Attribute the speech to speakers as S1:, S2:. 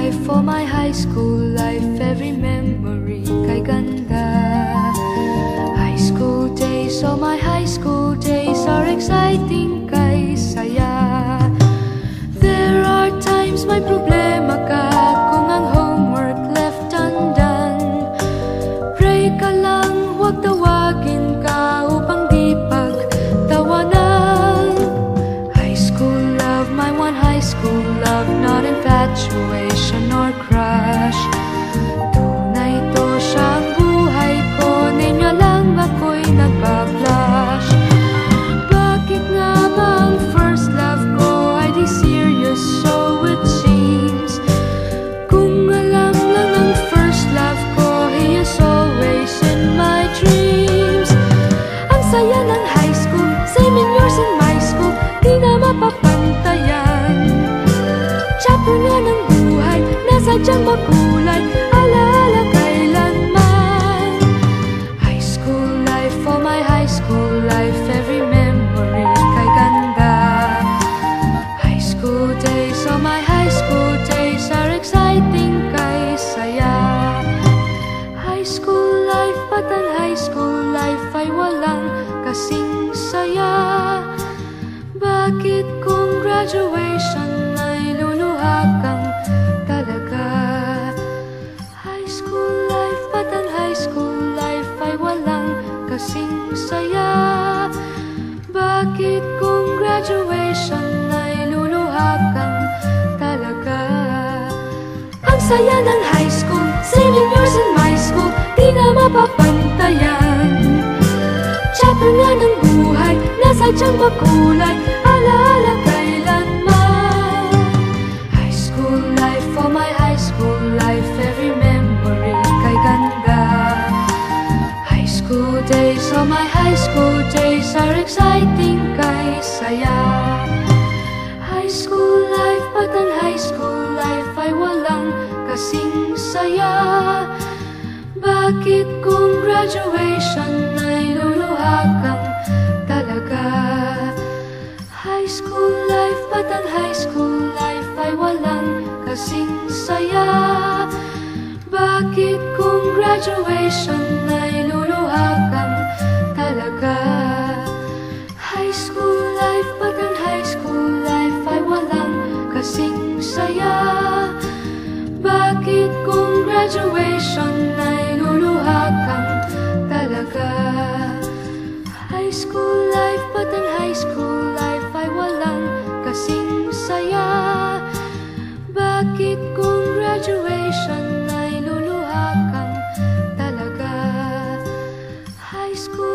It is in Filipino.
S1: life, for my high school life, every memory kay ganda. High school days, oh my high school days are exciting kay saya. There are times may problema ka kung ang homework left undone. Pray ka lang, huwag tawagin ka upang di pagtawanan. High school love, my one high school love, not infatuation or crush. Tunay to siyang buhay ko, niya lang ako'y nagbablush. Bakit nga ba ang first love ko ay di serious, so it seems? Kung alam lang ang first love ko, he is always in my dreams. Ang saya ng high school, same in yours in my school, di na mapapantayan. Chapter nga ng buhay, nasadyang makulay, alaala kailanman. High school life, for my high school life, every memory kay ganda. High school days, oh my high school days are exciting kay saya. High school life, but ang high school life ay walang kasing saya. Bakit kung graduation ay luluha kang talaga? High school life, but ang high school life ay walang kasing saya. Bakit kung graduation ay luluha kang talaga? Ang saya ng high school, same in yours in my school, di na mapapantayan. Chapter nga ng buhay, nasadyang makulay, alaala kailanman. High school life, for my high school life, every memory kay ganda. High school days, oh my high school days are exciting kay saya. High school life, but ang high school life ay walang kasing saya. Bakit kung graduation ay luluha kang talaga? High school life, but ang high school life ay walang kasing saya. Bakit kung graduation ay luluha kang talaga? High school life, but ang high school life ay walang kasing saya. Bakit kung graduation ay luluha kang talaga? High school life, but ang high school life ay walang kasing saya. Bakit kung graduation ay luluha kang talaga? High school